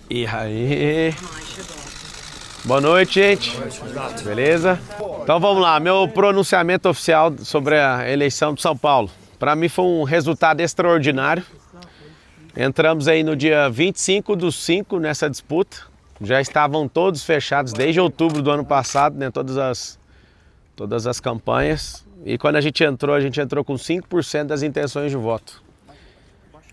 E aí? Boa noite, gente. Beleza? Então vamos lá, meu pronunciamento oficial sobre a eleição de São Paulo. Para mim foi um resultado extraordinário. Entramos aí no dia 25/5 nessa disputa. Já estavam todos fechados desde outubro do ano passado, né? Todas as campanhas. E quando a gente entrou com 5% das intenções de voto.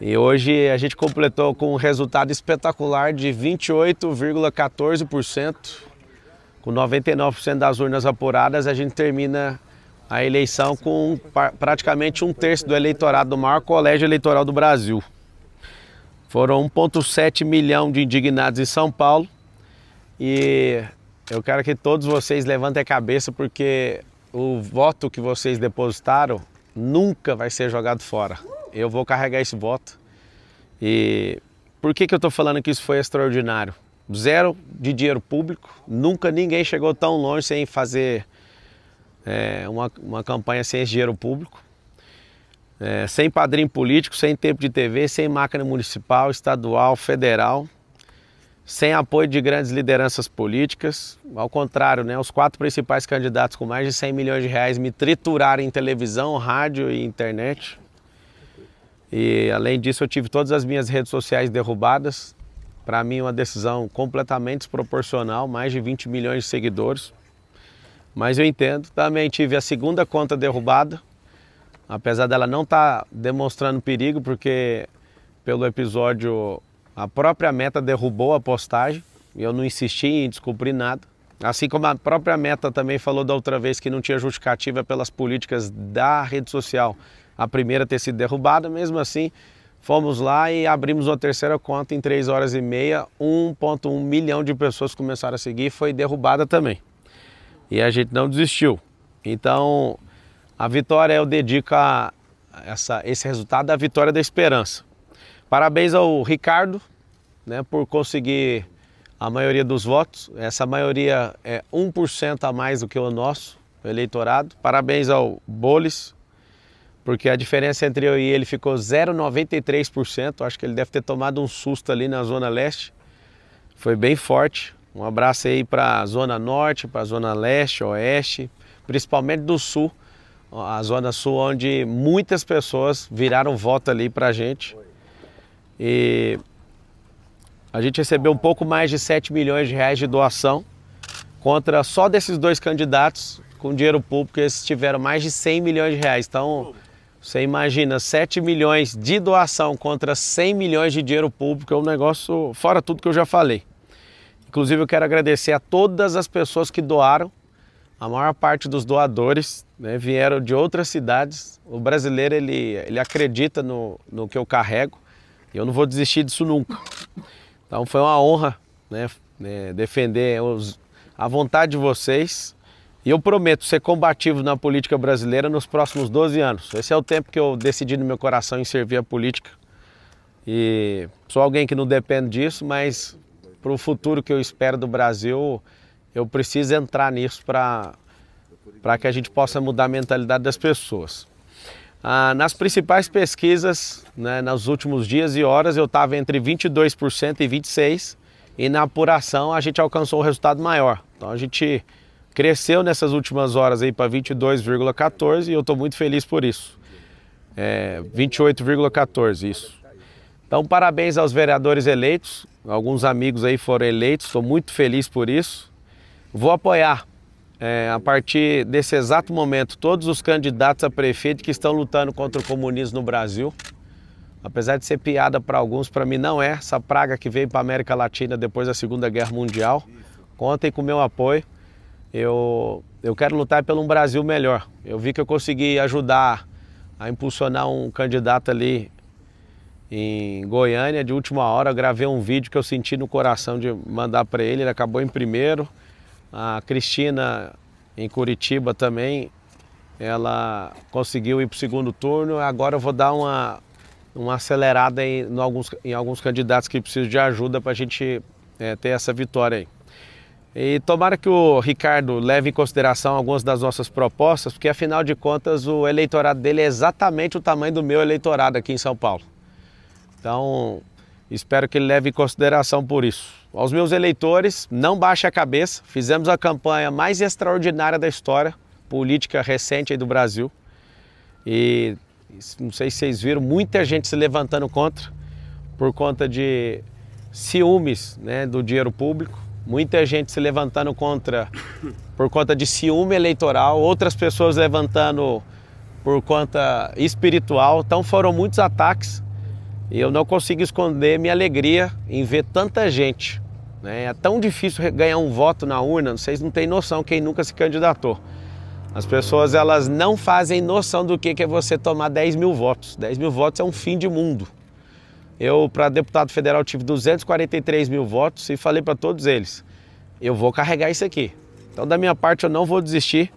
E hoje a gente completou com um resultado espetacular de 28,14%. Com 99% das urnas apuradas, a gente termina a eleição com praticamente 1/3 do eleitorado do maior colégio eleitoral do Brasil. Foram 1,7 milhão de indignados em São Paulo. E eu quero que todos vocês levantem a cabeça, porque o voto que vocês depositaram nunca vai ser jogado fora. Eu vou carregar esse voto. E por que eu estou falando que isso foi extraordinário? Zero de dinheiro público, nunca ninguém chegou tão longe sem fazer uma campanha sem esse dinheiro público. Sem padrinho político, sem tempo de TV, sem máquina municipal, estadual, federal, sem apoio de grandes lideranças políticas. Ao contrário, né, os 4 principais candidatos com mais de 100 milhões de reais me trituraram em televisão, rádio e internet. E além disso eu tive todas as minhas redes sociais derrubadas. Para mim uma decisão completamente desproporcional, mais de 20 milhões de seguidores. Mas eu entendo, também tive a segunda conta derrubada, apesar dela não estar demonstrando perigo, porque pelo episódio a própria Meta derrubou a postagem e eu não insisti em descobrir nada. Assim como a própria Meta também falou da outra vez que não tinha justificativa pelas políticas da rede social a primeira ter sido derrubada. Mesmo assim, fomos lá e abrimos uma terceira conta em 3 horas e meia, 1,1 milhão de pessoas começaram a seguir e foi derrubada também. E a gente não desistiu. Então, a vitória eu dedico a esse resultado à vitória da esperança. Parabéns ao Ricardo, né, por conseguir a maioria dos votos. Essa maioria é 1% a mais do que o nosso eleitorado. Parabéns ao Bolis, porque a diferença entre eu e ele ficou 0,93%. Acho que ele deve ter tomado um susto ali na Zona Leste. Foi bem forte. Um abraço aí para a Zona Norte, para a Zona Leste, Oeste, principalmente do Sul. A Zona Sul, onde muitas pessoas viraram voto ali para a gente. E a gente recebeu um pouco mais de 7 milhões de reais de doação, contra só desses 2 candidatos com dinheiro público, eles tiveram mais de 100 milhões de reais. Então, você imagina, 7 milhões de doação contra 100 milhões de dinheiro público, é um negócio fora tudo que eu já falei. Inclusive, eu quero agradecer a todas as pessoas que doaram. A maior parte dos doadores, né, vieram de outras cidades. O brasileiro, ele acredita no que eu carrego. E eu não vou desistir disso nunca. Então foi uma honra, né, defender a vontade de vocês. E eu prometo ser combativo na política brasileira nos próximos 12 anos. Esse é o tempo que eu decidi no meu coração em servir a política. E sou alguém que não depende disso, mas para o futuro que eu espero do Brasil, eu preciso entrar nisso para que a gente possa mudar a mentalidade das pessoas. Nas principais pesquisas, né, nos últimos dias e horas, eu estava entre 22% e 26%, e na apuração a gente alcançou um resultado maior. Então a gente cresceu nessas últimas horas aí para 22,14% e eu estou muito feliz por isso. 28,14%, isso. Então parabéns aos vereadores eleitos, alguns amigos aí foram eleitos, estou muito feliz por isso. Vou apoiar. A partir desse exato momento, todos os candidatos a prefeito que estão lutando contra o comunismo no Brasil. Apesar de ser piada para alguns, para mim não é. Essa praga que veio para a América Latina depois da Segunda Guerra Mundial. Contem com o meu apoio. Eu quero lutar pelo um Brasil melhor. Eu vi que eu consegui ajudar a impulsionar um candidato ali em Goiânia de última hora. Eu gravei um vídeo que eu senti no coração de mandar para ele. Ele acabou em primeiro. A Cristina, em Curitiba também, ela conseguiu ir para o segundo turno. Agora eu vou dar uma acelerada em alguns candidatos que precisam de ajuda para a gente ter essa vitória aí. E tomara que o Ricardo leve em consideração algumas das nossas propostas, porque afinal de contas o eleitorado dele é exatamente o tamanho do meu eleitorado aqui em São Paulo. Então Espero que ele leve em consideração por isso. Aos meus eleitores, não baixe a cabeça. Fizemos a campanha mais extraordinária da história política recente aí do Brasil. E não sei se vocês viram, muita gente se levantando contra, por conta de ciúmes, né, do dinheiro público. Muita gente se levantando contra por conta de ciúme eleitoral. Outras pessoas levantando por conta espiritual. Então foram muitos ataques. E eu não consigo esconder minha alegria em ver tanta gente, né? É tão difícil ganhar um voto na urna, vocês não têm noção, quem nunca se candidatou. As pessoas, elas não fazem noção do que é você tomar 10 mil votos. 10 mil votos é um fim de mundo. Eu, para deputado federal, tive 243 mil votos e falei para todos eles, eu vou carregar isso aqui. Então, da minha parte, eu não vou desistir.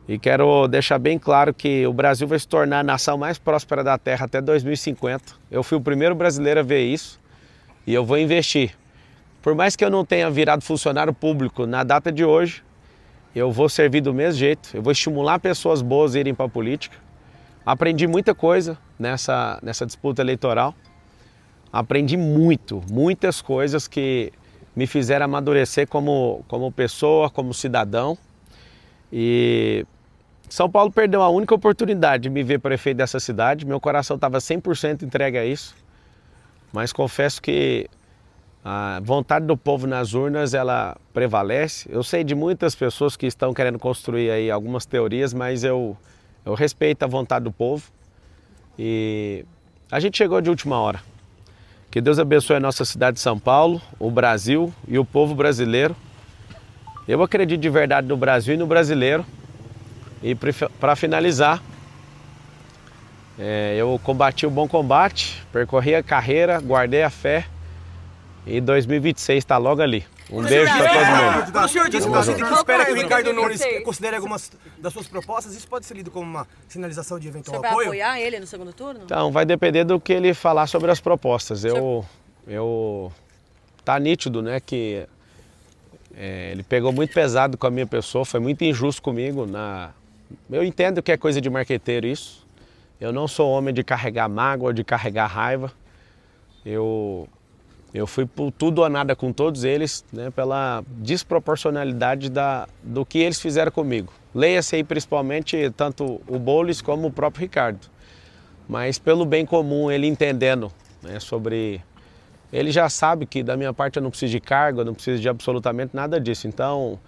E quero deixar bem claro que o Brasil vai se tornar a nação mais próspera da Terra até 2050. Eu fui o primeiro brasileiro a ver isso e eu vou investir. Por mais que eu não tenha virado funcionário público na data de hoje, eu vou servir do mesmo jeito, eu vou estimular pessoas boas a irem para a política. Aprendi muita coisa nessa disputa eleitoral. Aprendi muitas coisas que me fizeram amadurecer como pessoa, como cidadão. E São Paulo perdeu a única oportunidade de me ver prefeito dessa cidade. Meu coração estava 100% entregue a isso. Mas confesso que a vontade do povo nas urnas, ela prevalece. Eu sei de muitas pessoas que estão querendo construir aí algumas teorias, mas eu respeito a vontade do povo. E a gente chegou de última hora. Que Deus abençoe a nossa cidade de São Paulo, o Brasil e o povo brasileiro. Eu acredito de verdade no Brasil e no brasileiro. E para finalizar, eu combati o bom combate, percorri a carreira, guardei a fé e 2026 está logo ali. Um beijo para todo mundo. O senhor disse que espera que o Ricardo Nunes considere algumas das suas propostas. Isso pode ser lido como uma sinalização de eventual apoio? Você vai apoiar ele no segundo turno? Então, vai depender do que ele falar sobre as propostas. Tá nítido, né, que ele pegou muito pesado com a minha pessoa, foi muito injusto comigo. Eu entendo que é coisa de marqueteiro isso. Eu não sou homem de carregar mágoa, de carregar raiva. Eu fui por tudo ou nada com todos eles, né, pela desproporcionalidade do que eles fizeram comigo. Leia-se aí principalmente tanto o Boulos como o próprio Ricardo. Mas pelo bem comum, ele entendendo, né, sobre... Ele já sabe que da minha parte eu não preciso de cargo, eu não preciso de absolutamente nada disso. Então,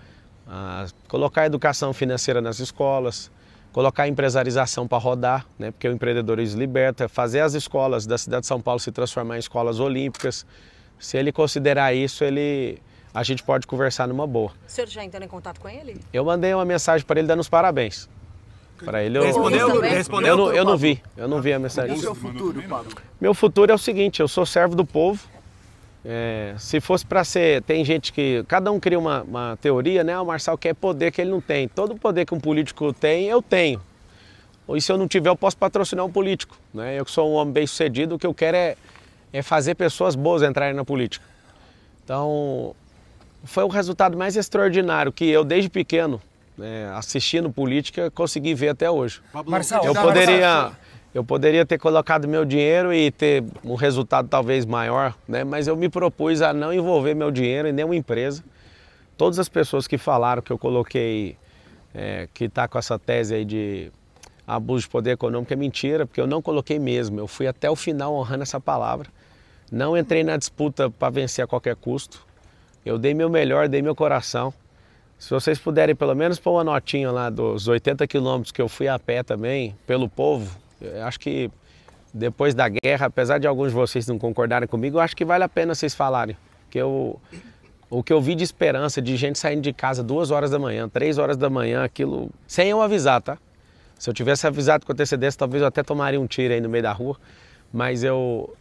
colocar a educação financeira nas escolas, colocar a empresarização para rodar, né, porque o empreendedorismo liberta, fazer as escolas da cidade de São Paulo se transformar em escolas olímpicas. Se ele considerar isso, a gente pode conversar numa boa. O senhor já entrou em contato com ele? Eu mandei uma mensagem para ele dando os parabéns. Para ele, Respondeu? Eu não vi a mensagem. E o seu futuro, Pablo? Meu futuro é o seguinte, eu sou servo do povo. Se fosse para ser, tem gente que, cada um cria uma teoria, né? O Marçal quer poder que ele não tem. Todo poder que um político tem, eu tenho. E se eu não tiver, eu posso patrocinar um político, né? Eu que sou um homem bem sucedido, o que eu quero é fazer pessoas boas entrarem na política. Então, foi o resultado mais extraordinário que eu, desde pequeno, assistindo política, consegui ver até hoje. Marçal, Eu poderia ter colocado meu dinheiro e ter um resultado talvez maior, né? Mas eu me propus a não envolver meu dinheiro em nenhuma empresa. Todas as pessoas que falaram que eu coloquei, que está com essa tese aí de abuso de poder econômico, é mentira, porque eu não coloquei mesmo. Eu fui até o final honrando essa palavra. Não entrei na disputa para vencer a qualquer custo. Eu dei meu melhor, dei meu coração. Se vocês puderem pelo menos pôr uma notinha lá dos 80 quilômetros que eu fui a pé também, pelo povo, eu acho que depois da guerra, apesar de alguns de vocês não concordarem comigo, eu acho que vale a pena vocês falarem. Que o que eu vi de esperança, de gente saindo de casa 2 horas da manhã, 3 horas da manhã, aquilo, sem eu avisar, tá? Se eu tivesse avisado com antecedência, talvez eu até tomaria um tiro aí no meio da rua. Mas eu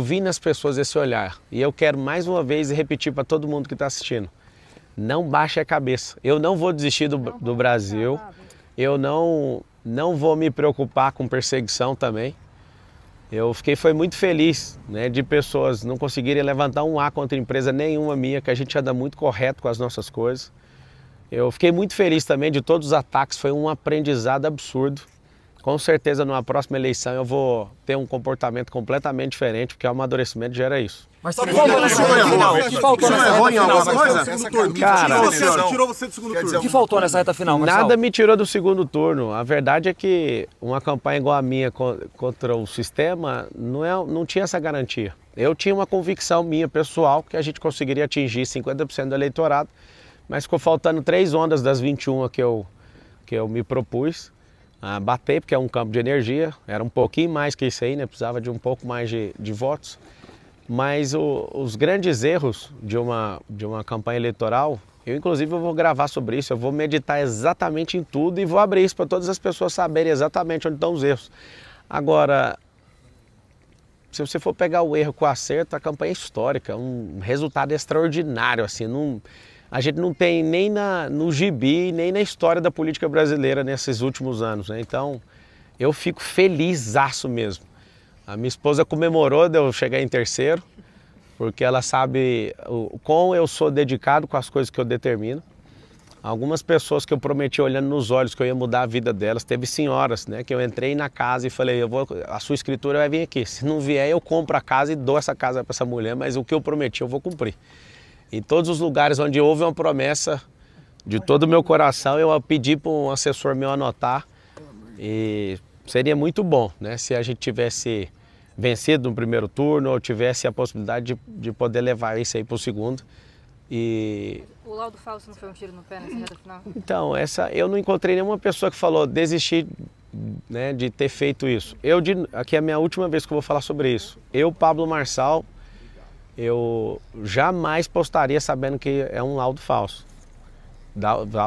vi nas pessoas esse olhar. E eu quero mais uma vez repetir para todo mundo que está assistindo. Não baixe a cabeça. Eu não vou desistir do Brasil. Eu não vou me preocupar com perseguição também. Foi muito feliz, né, de pessoas não conseguirem levantar um A contra empresa nenhuma minha, que a gente anda muito correto com as nossas coisas. Eu fiquei muito feliz também de todos os ataques, foi um aprendizado absurdo. com certeza numa próxima eleição eu vou ter um comportamento completamente diferente, porque o amadurecimento gera isso. Mas sabe que faltou nessa reta final? Que faltou nessa reta final? Cara, tirou você do segundo turno. O que faltou nessa reta final, Marçal? nada me tirou do segundo turno. A verdade é que uma campanha igual a minha contra o sistema não tinha essa garantia. Eu tinha uma convicção minha, pessoal, que a gente conseguiria atingir 50% do eleitorado, mas ficou faltando 3 ondas das 21 que eu me propus a bater, porque é um campo de energia, era um pouquinho mais que isso aí, né? Precisava de um pouco mais de votos. Mas os grandes erros de uma campanha eleitoral, inclusive eu vou gravar sobre isso, eu vou meditar exatamente em tudo e vou abrir isso para todas as pessoas saberem exatamente onde estão os erros. Agora, se você for pegar o erro com o acerto, a campanha é histórica, um resultado extraordinário, assim, a gente não tem nem no gibi, nem na história da política brasileira nesses últimos anos, né? Então, eu fico felizaço mesmo. A minha esposa comemorou de eu chegar em terceiro, porque ela sabe o quão eu sou dedicado com as coisas que eu determino. Algumas pessoas que eu prometi olhando nos olhos que eu ia mudar a vida delas, teve senhoras, né, que eu entrei na casa e falei, a sua escritura vai vir aqui, se não vier eu compro a casa e dou essa casa para essa mulher, mas o que eu prometi eu vou cumprir. Em todos os lugares onde houve uma promessa de todo o meu coração, eu pedi para um assessor meu anotar e seria muito bom, né, se a gente tivesse vencido no primeiro turno ou tivesse a possibilidade de poder levar isso aí para o segundo. O laudo falso não foi um tiro no pé nessa reta final? Então, eu não encontrei nenhuma pessoa que falou desistir, né, de ter feito isso. Aqui é a minha última vez que eu vou falar sobre isso. Eu, Pablo Marçal, eu jamais postaria sabendo que é um laudo falso.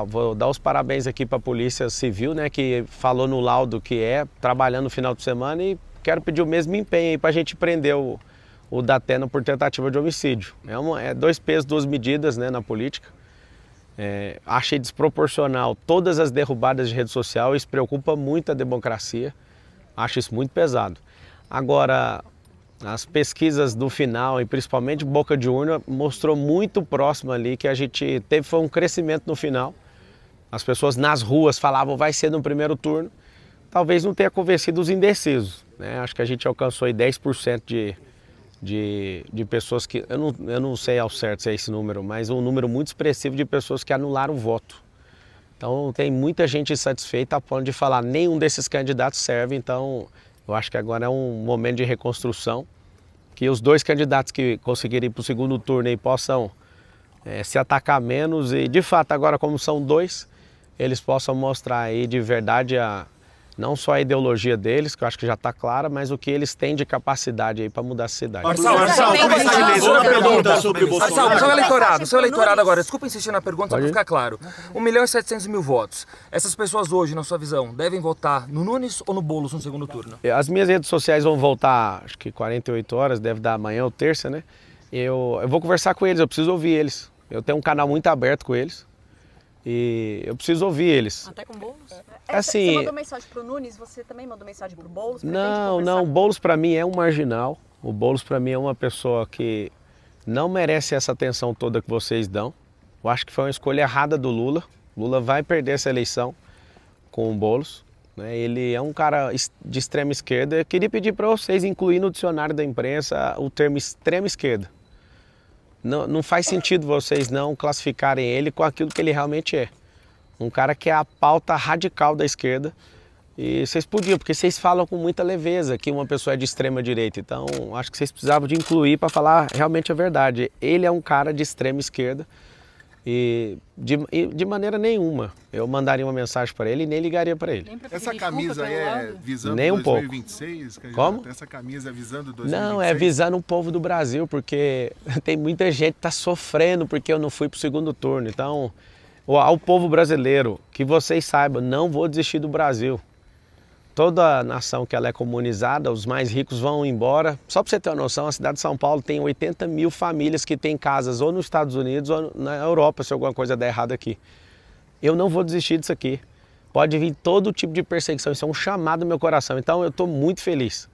Vou dar os parabéns aqui para a Polícia Civil, né, que falou no laudo que trabalhando no final de semana, e quero pedir o mesmo empenho aí para a gente prender o Datena por tentativa de homicídio. É 2 pesos, 2 medidas, né, na política. Achei desproporcional todas as derrubadas de rede social, isso preocupa muito a democracia, acho isso muito pesado. Agora, as pesquisas do final, e principalmente boca de urna, mostrou muito próximo ali que a gente foi um crescimento no final. As pessoas nas ruas falavam vai ser no primeiro turno, talvez não tenha convencido os indecisos, né? Acho que a gente alcançou aí 10% de pessoas que, eu não sei ao certo se é esse número, mas um número muito expressivo de pessoas que anularam o voto. Então tem muita gente insatisfeita a ponto de falar nenhum desses candidatos serve, então eu acho que agora é um momento de reconstrução, que os 2 candidatos que conseguirem ir para o segundo turno aí possam se atacar menos e de fato agora como são 2, eles possam mostrar aí de verdade não só a ideologia deles, que eu acho que já está clara, mas o que eles têm de capacidade aí para mudar a cidade. Marçal, uma pergunta sobre o Bolsonaro. Marçal, seu eleitorado agora, desculpa insistir na pergunta, só para ficar claro. 1.700.000 votos. Essas pessoas hoje, na sua visão, devem votar no Nunes ou no Boulos no segundo turno? As minhas redes sociais vão voltar, acho que 48 horas, deve dar amanhã ou terça, né? Eu vou conversar com eles, eu preciso ouvir eles. Eu tenho um canal muito aberto com eles e eu preciso ouvir eles. Até com Boulos? Assim, você mandou mensagem pro Nunes, você também mandou mensagem pro Boulos? Não, o Boulos para mim é um marginal. O Boulos para mim é uma pessoa que não merece essa atenção toda que vocês dão. Eu acho que foi uma escolha errada do Lula. Lula vai perder essa eleição com o Boulos, né? Ele é um cara de extrema esquerda. Eu queria pedir para vocês incluir no dicionário da imprensa o termo extrema esquerda. Não faz sentido vocês não classificarem ele com aquilo que ele realmente é. Um cara que é a pauta radical da esquerda. E vocês podiam, porque vocês falam com muita leveza que uma pessoa é de extrema direita. Então, acho que vocês precisavam de incluir para falar realmente a verdade. Ele é um cara de extrema esquerda e de maneira nenhuma eu mandaria uma mensagem para ele e nem ligaria para ele. Essa camisa aí é visando nem um 2026? Pouco. Como? Essa camisa é visando 2026? Não, é visando o povo do Brasil, porque tem muita gente que está sofrendo porque eu não fui para o segundo turno. Então, ao povo brasileiro, que vocês saibam, não vou desistir do Brasil. Toda nação que ela é comunizada, os mais ricos vão embora. Só para você ter uma noção, a cidade de São Paulo tem 80.000 famílias que têm casas ou nos Estados Unidos ou na Europa, se alguma coisa der errado aqui. Eu não vou desistir disso aqui. Pode vir todo tipo de perseguição, isso é um chamado no meu coração. Então eu estou muito feliz.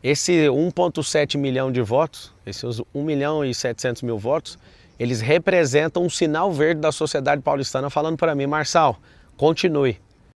Esse 1,7 milhão de votos, esses 1.700.000 votos, eles representam um sinal verde da sociedade paulistana falando para mim, Marçal, continue.